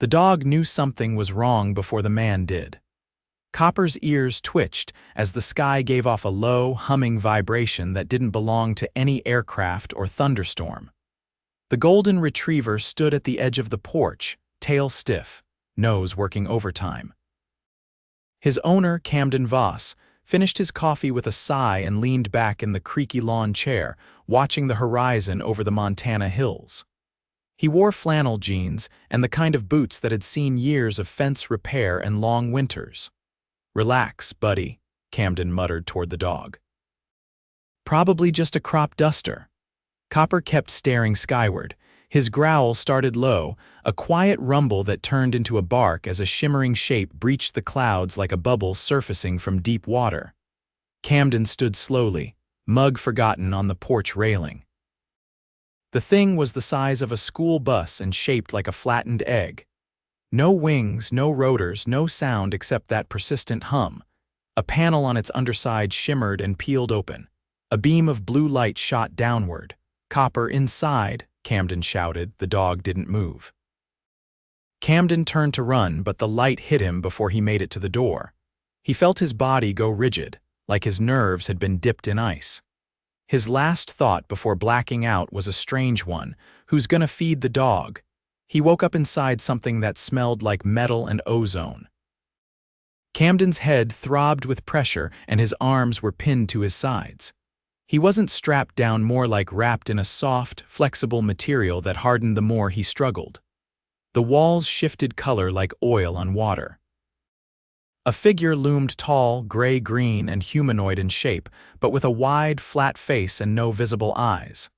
The dog knew something was wrong before the man did. Copper's ears twitched as the sky gave off a low, humming vibration that didn't belong to any aircraft or thunderstorm. The golden retriever stood at the edge of the porch, tail stiff, nose working overtime. His owner, Camden Voss, finished his coffee with a sigh and leaned back in the creaky lawn chair, watching the horizon over the Montana hills. He wore flannel jeans and the kind of boots that had seen years of fence repair and long winters. "Relax, buddy," Camden muttered toward the dog. "Probably just a crop duster." Copper kept staring skyward. His growl started low, a quiet rumble that turned into a bark as a shimmering shape breached the clouds like a bubble surfacing from deep water. Camden stood slowly, mug forgotten on the porch railing. The thing was the size of a school bus and shaped like a flattened egg. No wings, no rotors, no sound except that persistent hum. A panel on its underside shimmered and peeled open. A beam of blue light shot downward. "Copper, inside," Camden shouted. The dog didn't move. Camden turned to run, but the light hit him before he made it to the door. He felt his body go rigid, like his nerves had been dipped in ice. His last thought before blacking out was a strange one. Who's gonna feed the dog? He woke up inside something that smelled like metal and ozone. Camden's head throbbed with pressure and his arms were pinned to his sides. He wasn't strapped down, more like wrapped in a soft, flexible material that hardened the more he struggled. The walls shifted color like oil on water. A figure loomed tall, gray-green, and humanoid in shape, but with a wide, flat face and no visible eyes.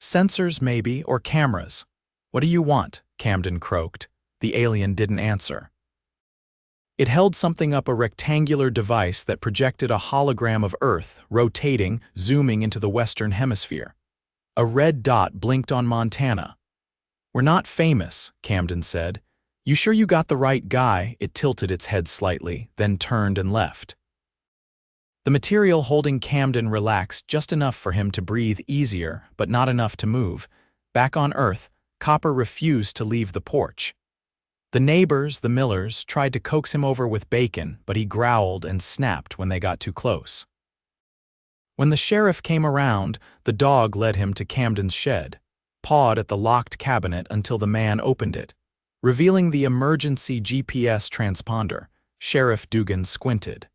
Sensors, maybe, or cameras. "What do you want?" Camden croaked. The alien didn't answer. It held something up, a rectangular device that projected a hologram of Earth, rotating, zooming into the Western Hemisphere. A red dot blinked on Montana. "We're not famous," Camden said. "You sure you got the right guy?" It tilted its head slightly, then turned and left. The material holding Camden relaxed just enough for him to breathe easier, but not enough to move. Back on Earth, Copper refused to leave the porch. The neighbors, the Millers, tried to coax him over with bacon, but he growled and snapped when they got too close. When the sheriff came around, the dog led him to Camden's shed, pawed at the locked cabinet until the man opened it. Revealing the emergency GPS transponder, Sheriff Dugan squinted.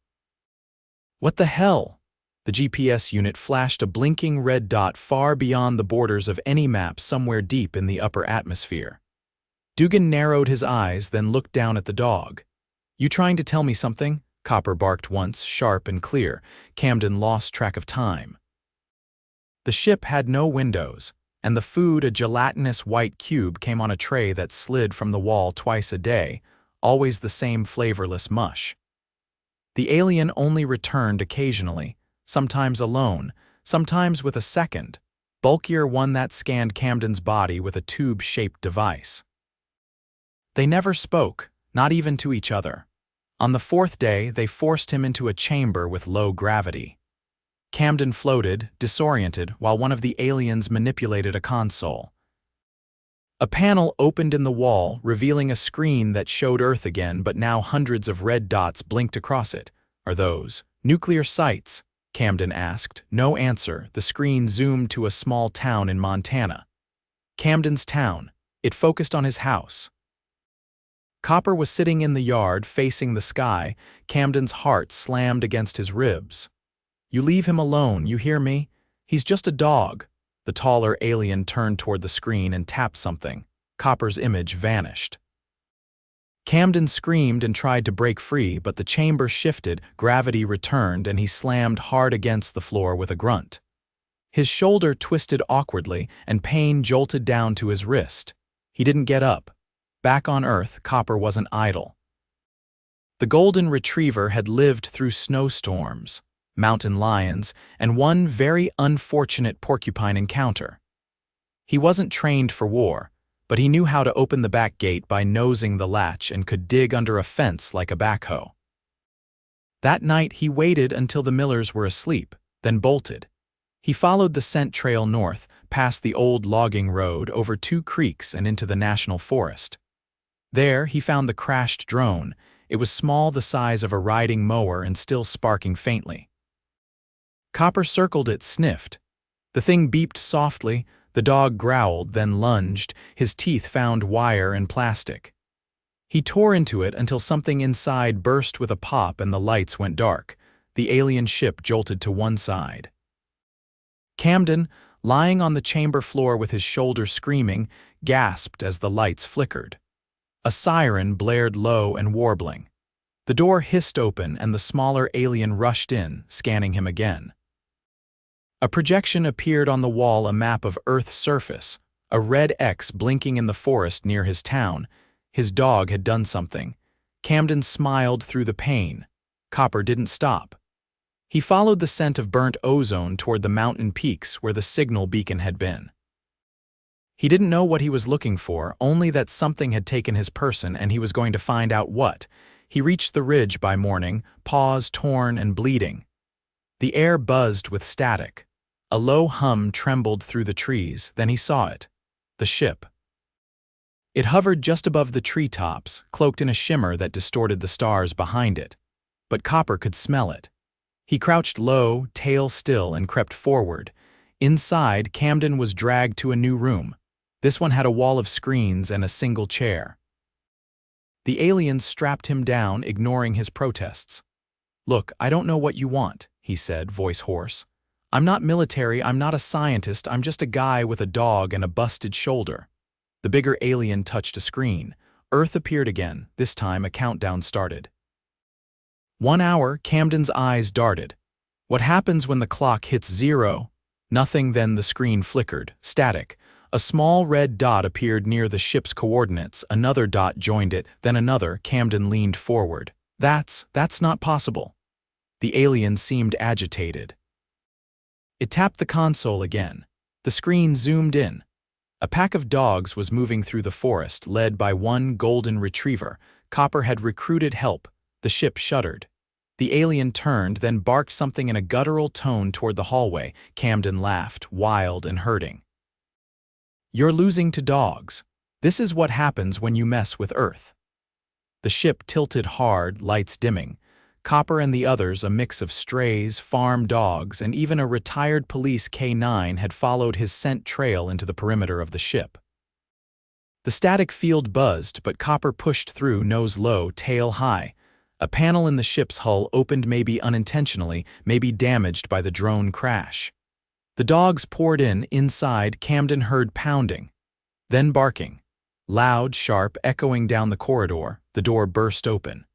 "What the hell?" The GPS unit flashed a blinking red dot far beyond the borders of any map, somewhere deep in the upper atmosphere. Dugan narrowed his eyes, then looked down at the dog. "You trying to tell me something?" Copper barked once, sharp and clear. Camden lost track of time. The ship had no windows, and the food, a gelatinous white cube, came on a tray that slid from the wall twice a day, always the same flavorless mush. The alien only returned occasionally, sometimes alone, sometimes with a second, bulkier one that scanned Camden's body with a tube-shaped device. They never spoke, not even to each other. On the fourth day, they forced him into a chamber with low gravity. Camden floated, disoriented, while one of the aliens manipulated a console. A panel opened in the wall, revealing a screen that showed Earth again, but now hundreds of red dots blinked across it. "Are those nuclear sites?" Camden asked. No answer. The screen zoomed to a small town in Montana. Camden's town. It focused on his house. Copper was sitting in the yard, facing the sky. Camden's heart slammed against his ribs. "You leave him alone, you hear me? He's just a dog." The taller alien turned toward the screen and tapped something. Copper's image vanished. Camden screamed and tried to break free, but the chamber shifted, gravity returned, and he slammed hard against the floor with a grunt. His shoulder twisted awkwardly, and pain jolted down to his wrist. He didn't get up. Back on Earth, Copper wasn't idle. The golden retriever had lived through snowstorms, mountain lions, and one very unfortunate porcupine encounter. He wasn't trained for war, but he knew how to open the back gate by nosing the latch and could dig under a fence like a backhoe. That night he waited until the Millers were asleep, then bolted. He followed the scent trail north, past the old logging road, over 2 creeks and into the national forest. There, he found the crashed drone. It was small, the size of a riding mower, and still sparking faintly. Copper circled it, sniffed. The thing beeped softly. The dog growled, then lunged. His teeth found wire and plastic. He tore into it until something inside burst with a pop and the lights went dark. The alien ship jolted to one side. Camden, lying on the chamber floor with his shoulder screaming, gasped as the lights flickered. A siren blared low and warbling. The door hissed open and the smaller alien rushed in, scanning him again. A projection appeared on the wall, a map of Earth's surface, a red X blinking in the forest near his town. His dog had done something. Camden smiled through the pain. Copper didn't stop. He followed the scent of burnt ozone toward the mountain peaks where the signal beacon had been. He didn't know what he was looking for, only that something had taken his person and he was going to find out what. He reached the ridge by morning, paws torn and bleeding. The air buzzed with static. A low hum trembled through the trees, then he saw it. The ship. It hovered just above the treetops, cloaked in a shimmer that distorted the stars behind it. But Copper could smell it. He crouched low, tail still, and crept forward. Inside, Camden was dragged to a new room. This one had a wall of screens and a single chair. The aliens strapped him down, ignoring his protests. "Look, I don't know what you want," he said, voice hoarse. "I'm not military, I'm not a scientist, I'm just a guy with a dog and a busted shoulder." The bigger alien touched a screen. Earth appeared again. This time a countdown started. 1 hour, Camden's eyes darted. What happens when the clock hits 0? Nothing, then the screen flickered, static. A small red dot appeared near the ship's coordinates. Another dot joined it, then another. Camden leaned forward. That's not possible." The alien seemed agitated. It tapped the console again. The screen zoomed in. A pack of dogs was moving through the forest, led by one golden retriever. Copper had recruited help. The ship shuddered. The alien turned, then barked something in a guttural tone toward the hallway. Camden laughed, wild and hurting. "You're losing to dogs. This is what happens when you mess with Earth." The ship tilted hard, lights dimming. Copper and the others, a mix of strays, farm dogs, and even a retired police K9, had followed his scent trail into the perimeter of the ship. The static field buzzed, but Copper pushed through, nose low, tail high. A panel in the ship's hull opened, maybe unintentionally, maybe damaged by the drone crash. The dogs poured in. Inside, Camden heard pounding, then barking. Loud, sharp, echoing down the corridor. The door burst open.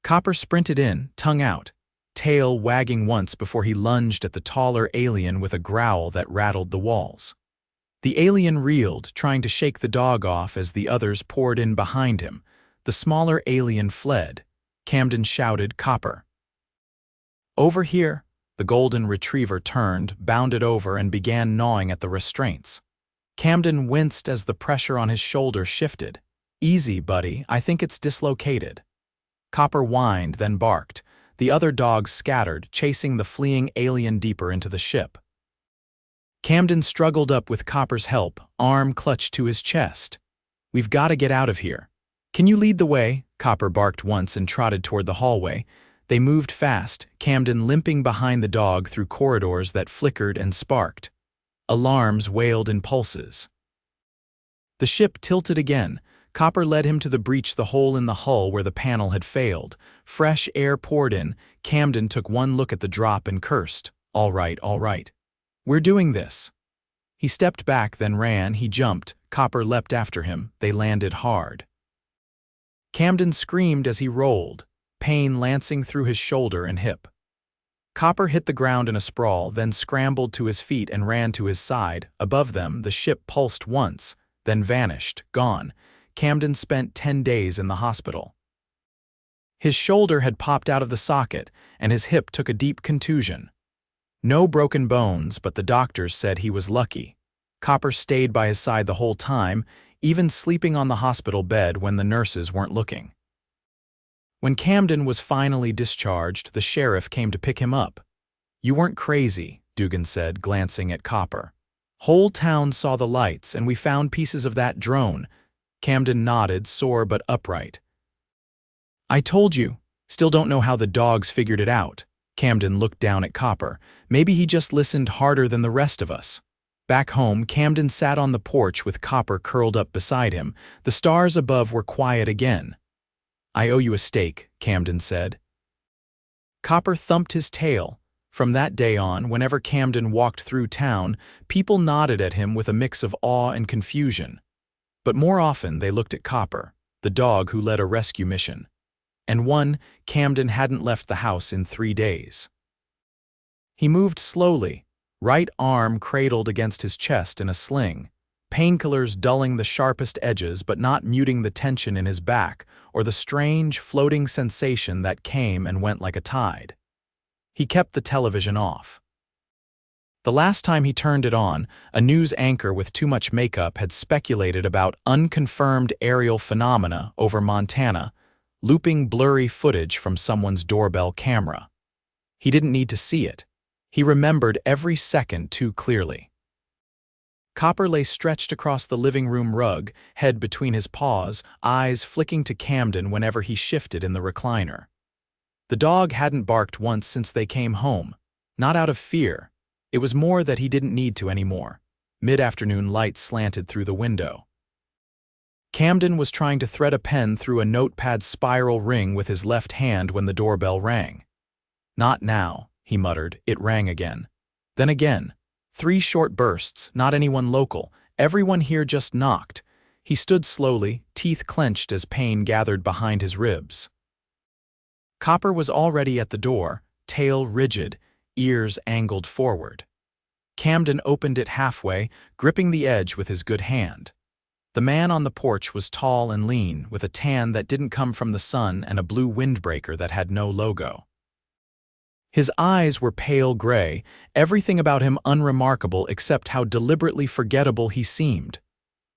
Copper sprinted in, tongue out, tail wagging once before he lunged at the taller alien with a growl that rattled the walls. The alien reeled, trying to shake the dog off as the others poured in behind him. The smaller alien fled. Camden shouted, "Copper!" "Over here!" The golden retriever turned, bounded over, and began gnawing at the restraints. Camden winced as the pressure on his shoulder shifted. "Easy, buddy, I think it's dislocated." Copper whined, then barked. The other dogs scattered, chasing the fleeing alien deeper into the ship. Camden struggled up with Copper's help, arm clutched to his chest. "We've got to get out of here." "Can you lead the way?" Copper barked once and trotted toward the hallway. They moved fast, Camden limping behind the dog through corridors that flickered and sparked. Alarms wailed in pulses. The ship tilted again. Copper led him to the breach, the hole in the hull where the panel had failed. Fresh air poured in. Camden took one look at the drop and cursed. All right. We're doing this." He stepped back, then ran. He jumped. Copper leapt after him. They landed hard. Camden screamed as he rolled, pain lancing through his shoulder and hip. Copper hit the ground in a sprawl, then scrambled to his feet and ran to his side. Above them, the ship pulsed once, then vanished, gone. Camden spent 10 days in the hospital. His shoulder had popped out of the socket, and his hip took a deep contusion. No broken bones, but the doctors said he was lucky. Copper stayed by his side the whole time, even sleeping on the hospital bed when the nurses weren't looking. When Camden was finally discharged, the sheriff came to pick him up. "You weren't crazy," Dugan said, glancing at Copper. "Whole town saw the lights, and we found pieces of that drone." Camden nodded, sore but upright. I told you. Still don't know how the dogs figured it out. Camden looked down at Copper. Maybe he just listened harder than the rest of us. Back home, Camden sat on the porch with Copper curled up beside him. The stars above were quiet again. I owe you a steak, Camden said. Copper thumped his tail. From that day on, whenever Camden walked through town, people nodded at him with a mix of awe and confusion. But more often they looked at Copper, the dog who led a rescue mission. And Camden hadn't left the house in 3 days. He moved slowly, right arm cradled against his chest in a sling, painkillers dulling the sharpest edges but not muting the tension in his back or the strange, floating sensation that came and went like a tide. He kept the television off. The last time he turned it on, a news anchor with too much makeup had speculated about unconfirmed aerial phenomena over Montana, looping blurry footage from someone's doorbell camera. He didn't need to see it. He remembered every second too clearly. Copper lay stretched across the living room rug, head between his paws, eyes flicking to Camden whenever he shifted in the recliner. The dog hadn't barked once since they came home, not out of fear. It was more that he didn't need to anymore. Mid-afternoon light slanted through the window. Camden was trying to thread a pen through a notepad spiral ring with his left hand when the doorbell rang. Not now, he muttered. It rang again. Then again. 3 short bursts, not anyone local. Everyone here just knocked. He stood slowly, teeth clenched as pain gathered behind his ribs. Copper was already at the door, tail rigid, ears angled forward. Camden opened it halfway, gripping the edge with his good hand. The man on the porch was tall and lean, with a tan that didn't come from the sun and a blue windbreaker that had no logo. His eyes were pale gray, everything about him unremarkable except how deliberately forgettable he seemed.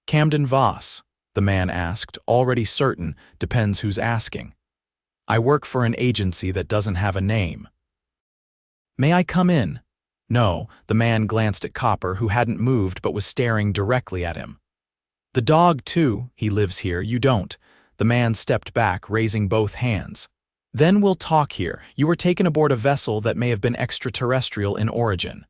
Camden Voss, the man asked, already certain, depends who's asking. I work for an agency that doesn't have a name. May I come in? No, the man glanced at Copper, who hadn't moved but was staring directly at him. The dog, too, he lives here, you don't. The man stepped back, raising both hands. Then we'll talk here. You were taken aboard a vessel that may have been extraterrestrial in origin.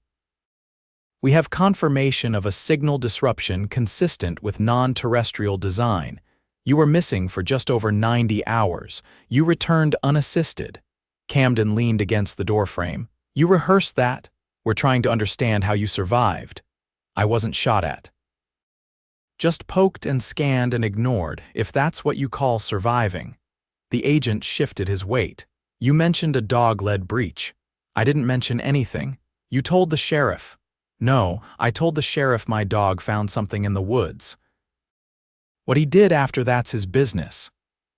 We have confirmation of a signal disruption consistent with non-terrestrial design. You were missing for just over 90 hours. You returned unassisted. Camden leaned against the doorframe. You rehearsed that? We're trying to understand how you survived. I wasn't shot at. Just poked and scanned and ignored, if that's what you call surviving. The agent shifted his weight. You mentioned a dog-led breach. I didn't mention anything. You told the sheriff. No, I told the sheriff my dog found something in the woods. What he did after that's his business.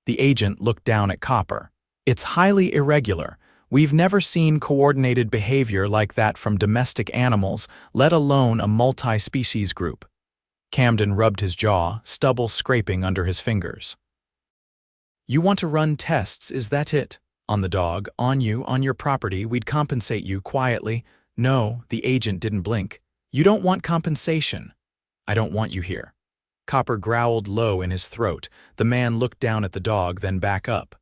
The agent looked down at Copper. It's highly irregular. We've never seen coordinated behavior like that from domestic animals, let alone a multi-species group. Camden rubbed his jaw, stubble scraping under his fingers. You want to run tests, is that it? On the dog, on you, on your property, we'd compensate you quietly. No, the agent didn't blink. You don't want compensation. I don't want you here. Copper growled low in his throat. The man looked down at the dog, then back up.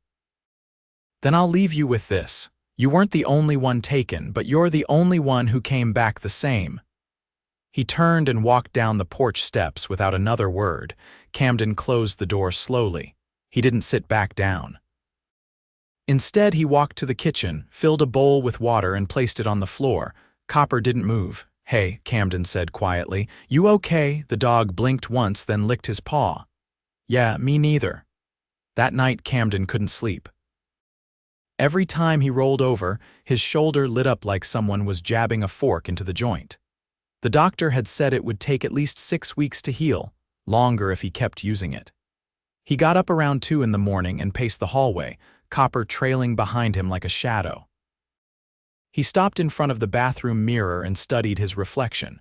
Then I'll leave you with this. You weren't the only one taken, but you're the only one who came back the same. He turned and walked down the porch steps without another word. Camden closed the door slowly. He didn't sit back down. Instead, he walked to the kitchen, filled a bowl with water and placed it on the floor. Copper didn't move. Hey, Camden said quietly. You okay? The dog blinked once, then licked his paw. Yeah, me neither. That night, Camden couldn't sleep. Every time he rolled over, his shoulder lit up like someone was jabbing a fork into the joint. The doctor had said it would take at least 6 weeks to heal, longer if he kept using it. He got up around 2 in the morning and paced the hallway, Copper trailing behind him like a shadow. He stopped in front of the bathroom mirror and studied his reflection.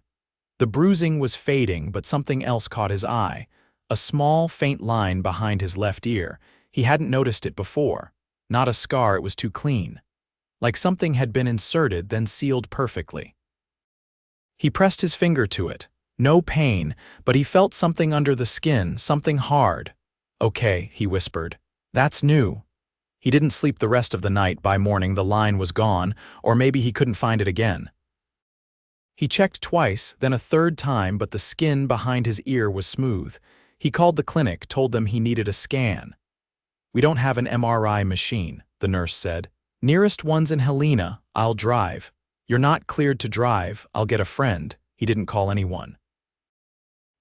The bruising was fading, but something else caught his eye, a small, faint line behind his left ear. He hadn't noticed it before. Not a scar, it was too clean. Like something had been inserted, then sealed perfectly. He pressed his finger to it. No pain, but he felt something under the skin, something hard. "Okay," he whispered. "That's new." He didn't sleep the rest of the night. By morning the line was gone, or maybe he couldn't find it again. He checked twice, then a third time, but the skin behind his ear was smooth. He called the clinic, told them he needed a scan. "We don't have an MRI machine," the nurse said. "Nearest one's in Helena. I'll drive." "You're not cleared to drive. I'll get a friend." He didn't call anyone.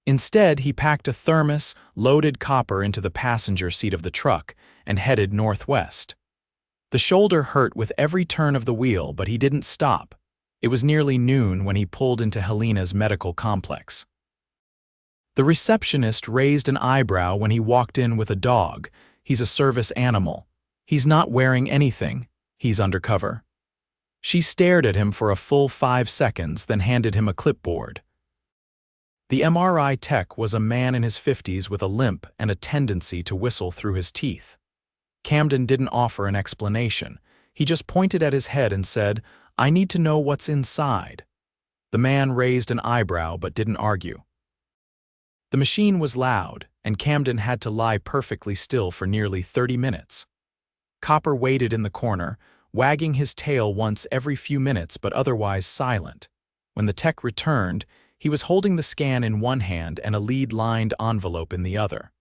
Instead, he packed a thermos, loaded copper into the passenger seat of the truck, and headed northwest. The shoulder hurt with every turn of the wheel, but he didn't stop. It was nearly noon when he pulled into Helena's medical complex. The receptionist raised an eyebrow when he walked in with a dog. "He's a service animal. He's not wearing anything. He's undercover." She stared at him for a full 5 seconds, then handed him a clipboard. The MRI tech was a man in his 50s with a limp and a tendency to whistle through his teeth. Camden didn't offer an explanation. He just pointed at his head and said, "I need to know what's inside." The man raised an eyebrow but didn't argue. The machine was loud, and Camden had to lie perfectly still for nearly 30 minutes. Copper waited in the corner, wagging his tail once every few minutes but otherwise silent. When the tech returned, he was holding the scan in one hand and a lead-lined envelope in the other.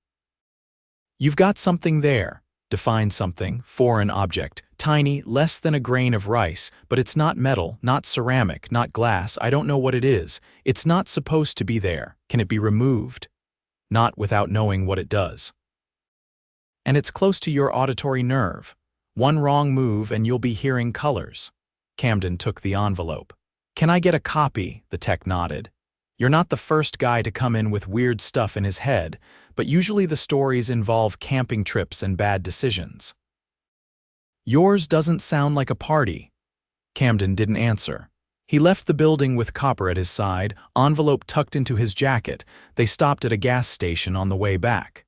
"You've got something there." "Define something." "Foreign object. Tiny, less than a grain of rice, but it's not metal, not ceramic, not glass. I don't know what it is. It's not supposed to be there. Can it be removed?" "Not without knowing what it does." "And it's close to your auditory nerve. One wrong move and you'll be hearing colors." Camden took the envelope. "Can I get a copy?" The tech nodded. "You're not the first guy to come in with weird stuff in his head, but usually the stories involve camping trips and bad decisions." "Yours doesn't sound like a party." Camden didn't answer. He left the building with Copper at his side, envelope tucked into his jacket. They stopped at a gas station on the way back.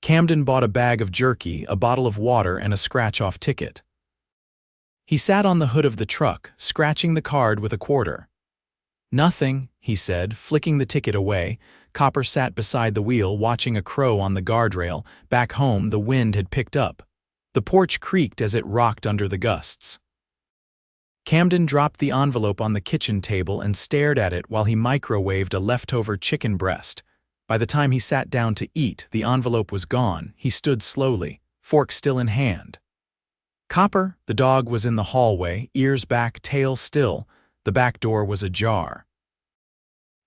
Camden bought a bag of jerky, a bottle of water, and a scratch-off ticket. He sat on the hood of the truck, scratching the card with a quarter. "Nothing," he said, flicking the ticket away. Copper sat beside the wheel, watching a crow on the guardrail. Back home, the wind had picked up. The porch creaked as it rocked under the gusts. Camden dropped the envelope on the kitchen table and stared at it while he microwaved a leftover chicken breast. By the time he sat down to eat, the envelope was gone. He stood slowly, fork still in hand. Copper, the dog, was in the hallway, ears back, tail still. The back door was ajar.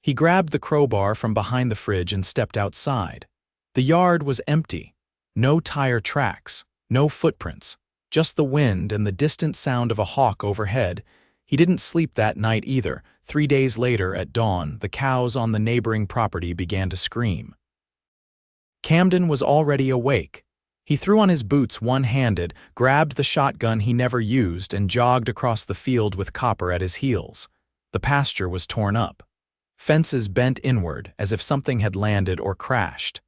He grabbed the crowbar from behind the fridge and stepped outside. The yard was empty. No tire tracks, no footprints, just the wind and the distant sound of a hawk overhead. He didn't sleep that night either. 3 days later, at dawn, the cows on the neighboring property began to scream. Camden was already awake. He threw on his boots one-handed, grabbed the shotgun he never used, and jogged across the field with Copper at his heels. The pasture was torn up. Fences bent inward, as if something had landed or crashed.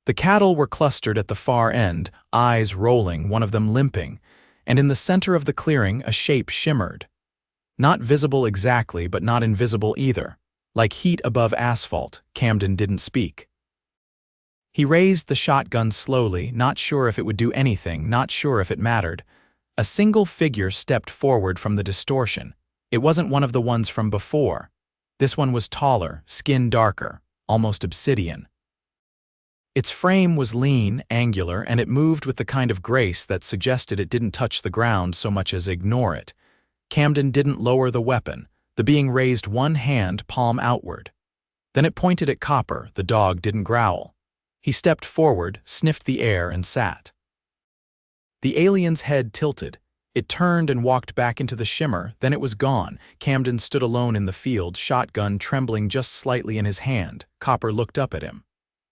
The cattle were clustered at the far end, eyes rolling, one of them limping, and in the center of the clearing a shape shimmered. Not visible exactly, but not invisible either. Like heat above asphalt, Camden didn't speak. He raised the shotgun slowly, not sure if it would do anything, not sure if it mattered. A single figure stepped forward from the distortion. It wasn't one of the ones from before. This one was taller, skin darker, almost obsidian. Its frame was lean, angular, and it moved with the kind of grace that suggested it didn't touch the ground so much as ignore it. Camden didn't lower the weapon. The being raised one hand, palm outward. Then it pointed at Copper. The dog didn't growl. He stepped forward, sniffed the air, and sat. The alien's head tilted. It turned and walked back into the shimmer, then it was gone. Camden stood alone in the field, shotgun trembling just slightly in his hand. Copper looked up at him.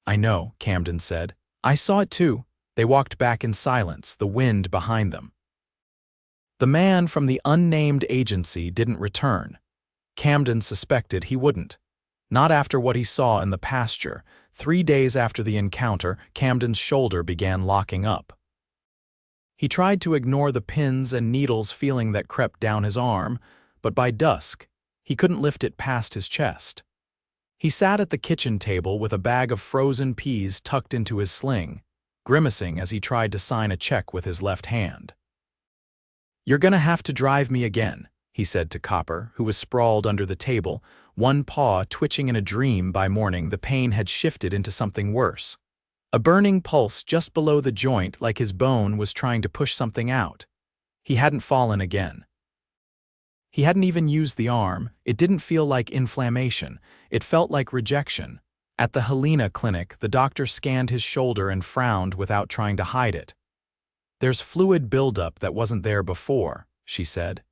"I know," Camden said. "I saw it too." They walked back in silence, the wind behind them. The man from the unnamed agency didn't return. Camden suspected he wouldn't. Not after what he saw in the pasture. 3 days after the encounter, Camden's shoulder began locking up. He tried to ignore the pins and needles feeling that crept down his arm, but by dusk, he couldn't lift it past his chest. He sat at the kitchen table with a bag of frozen peas tucked into his sling, grimacing as he tried to sign a check with his left hand. "You're gonna have to drive me again," he said to Copper, who was sprawled under the table, one paw twitching in a dream. By morning the pain had shifted into something worse. A burning pulse just below the joint, like his bone was trying to push something out. He hadn't fallen again. He hadn't even used the arm. It didn't feel like inflammation. It felt like rejection. At the Helena clinic, the doctor scanned his shoulder and frowned without trying to hide it. "There's fluid buildup that wasn't there before," she said.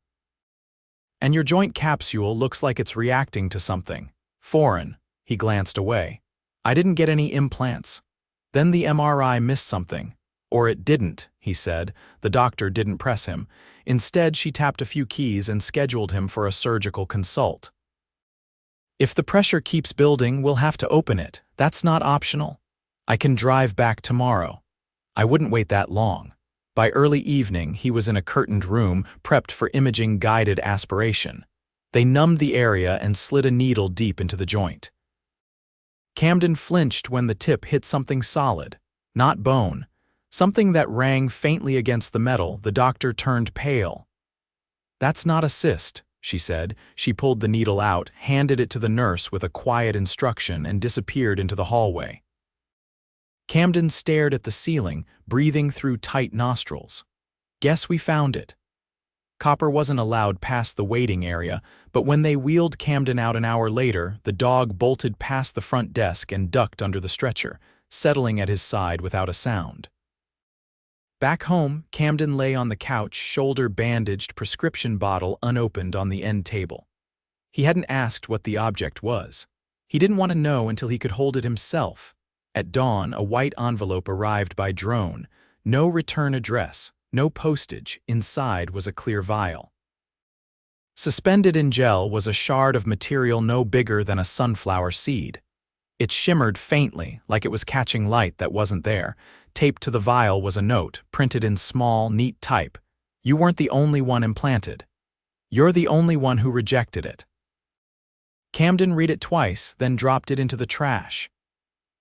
"And your joint capsule looks like it's reacting to something foreign." He glanced away. "I didn't get any implants." Then the MRI missed something. "Or it didn't," he said. The doctor didn't press him. Instead, she tapped a few keys and scheduled him for a surgical consult. "If the pressure keeps building, we'll have to open it. That's not optional. I can drive back tomorrow." I wouldn't wait that long. By early evening, he was in a curtained room, prepped for imaging-guided aspiration. They numbed the area and slid a needle deep into the joint. Camden flinched when the tip hit something solid, not bone, something that rang faintly against the metal. The doctor turned pale. "That's not a cyst," she said. She pulled the needle out, handed it to the nurse with a quiet instruction, and disappeared into the hallway. Camden stared at the ceiling, breathing through tight nostrils. "Guess we found it." Copper wasn't allowed past the waiting area, but when they wheeled Camden out an hour later, the dog bolted past the front desk and ducked under the stretcher, settling at his side without a sound. Back home, Camden lay on the couch, shoulder bandaged, prescription bottle unopened on the end table. He hadn't asked what the object was. He didn't want to know until he could hold it himself. At dawn, a white envelope arrived by drone. No return address, no postage. Inside was a clear vial. Suspended in gel was a shard of material no bigger than a sunflower seed. It shimmered faintly, like it was catching light that wasn't there. Taped to the vial was a note, printed in small, neat type. "You weren't the only one implanted. You're the only one who rejected it." Camden read it twice, then dropped it into the trash.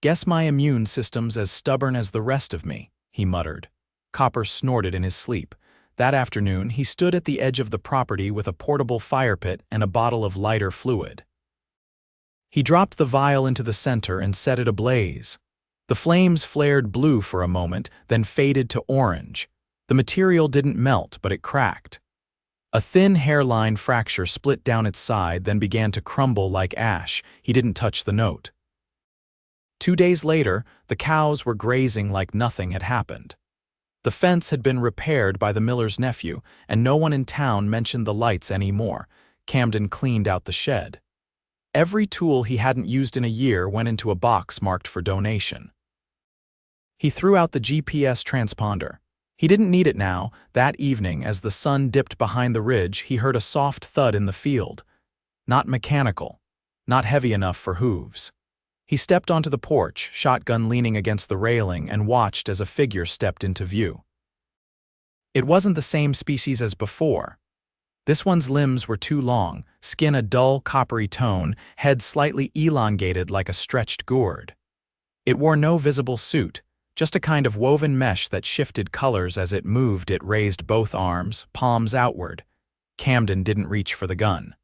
"Guess my immune system's as stubborn as the rest of me," he muttered. Copper snorted in his sleep. That afternoon, he stood at the edge of the property with a portable fire pit and a bottle of lighter fluid. He dropped the vial into the center and set it ablaze. The flames flared blue for a moment, then faded to orange. The material didn't melt, but it cracked. A thin hairline fracture split down its side, then began to crumble like ash. He didn't touch the note. 2 days later, the cows were grazing like nothing had happened. The fence had been repaired by the miller's nephew, and no one in town mentioned the lights anymore. Camden cleaned out the shed. Every tool he hadn't used in a year went into a box marked for donation. He threw out the GPS transponder. He didn't need it now. That evening, as the sun dipped behind the ridge, he heard a soft thud in the field. Not mechanical, not heavy enough for hooves. He stepped onto the porch, shotgun leaning against the railing, and watched as a figure stepped into view. It wasn't the same species as before. This one's limbs were too long, skin a dull coppery tone, head slightly elongated like a stretched gourd. It wore no visible suit, just a kind of woven mesh that shifted colors as it moved. It raised both arms, palms outward. Camden didn't reach for the gun.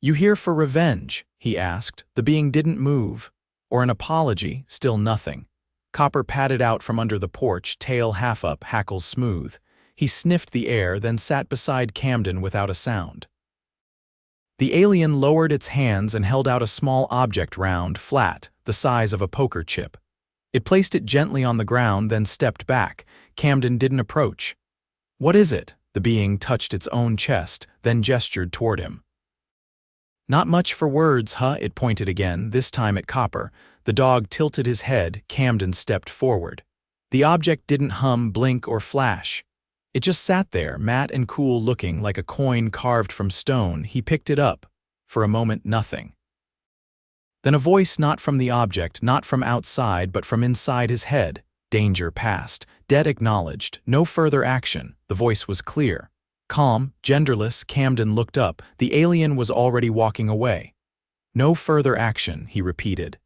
"You here for revenge?" he asked. The being didn't move. Or an apology, still nothing. Copper padded out from under the porch, tail half up, hackles smooth. He sniffed the air, then sat beside Camden without a sound. The alien lowered its hands and held out a small object, round, flat, the size of a poker chip. It placed it gently on the ground, then stepped back. Camden didn't approach. "What is it?" The being touched its own chest, then gestured toward him. "Not much for words, huh?" It pointed again, this time at Copper. The dog tilted his head. Camden stepped forward. The object didn't hum, blink, or flash. It just sat there, matte and cool looking, like a coin carved from stone. He picked it up. For a moment, nothing. Then a voice, not from the object, not from outside, but from inside his head. Danger past. Dead acknowledged. No further action. The voice was clear. Calm, genderless. Camden looked up. The alien was already walking away. No further action, he repeated.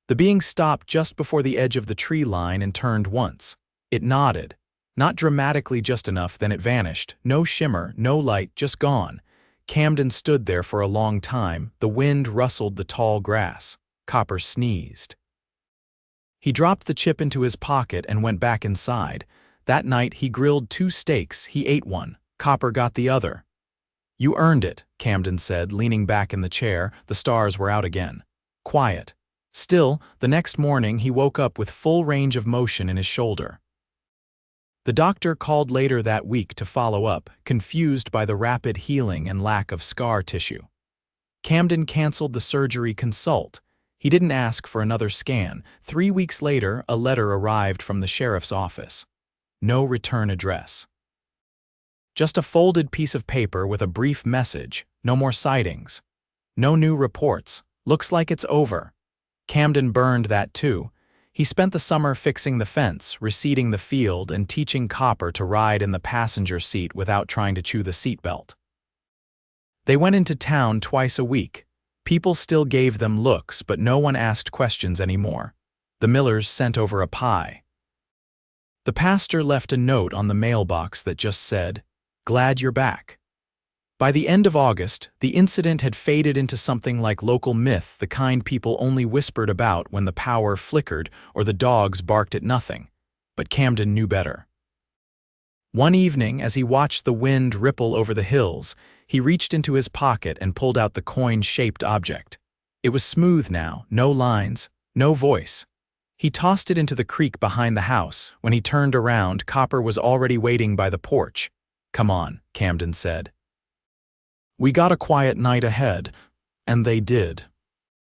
The being stopped just before the edge of the tree line and turned once. It nodded. Not dramatically, just enough, then it vanished. No shimmer, no light, just gone. Camden stood there for a long time. The wind rustled the tall grass. Copper sneezed. He dropped the chip into his pocket and went back inside. That night he grilled 2 steaks. He ate one. Copper got the other. "You earned it," Camden said, leaning back in the chair. The stars were out again. Quiet. Still, the next morning he woke up with full range of motion in his shoulder. The doctor called later that week to follow up, confused by the rapid healing and lack of scar tissue. Camden canceled the surgery consult. He didn't ask for another scan. 3 weeks later, a letter arrived from the sheriff's office. No return address. Just a folded piece of paper with a brief message. No more sightings. No new reports. Looks like it's over. Camden burned that too. He spent the summer fixing the fence, reseeding the field, and teaching Copper to ride in the passenger seat without trying to chew the seatbelt. They went into town twice a week. People still gave them looks, but no one asked questions anymore. The Millers sent over a pie. The pastor left a note on the mailbox that just said, "Glad you're back." By the end of August, the incident had faded into something like local myth, the kind people only whispered about when the power flickered or the dogs barked at nothing. But Camden knew better. One evening, as he watched the wind ripple over the hills, he reached into his pocket and pulled out the coin-shaped object. It was smooth now, no lines, no voice. He tossed it into the creek behind the house. When he turned around, Copper was already waiting by the porch. "Come on," Camden said. "We got a quiet night ahead." And they did.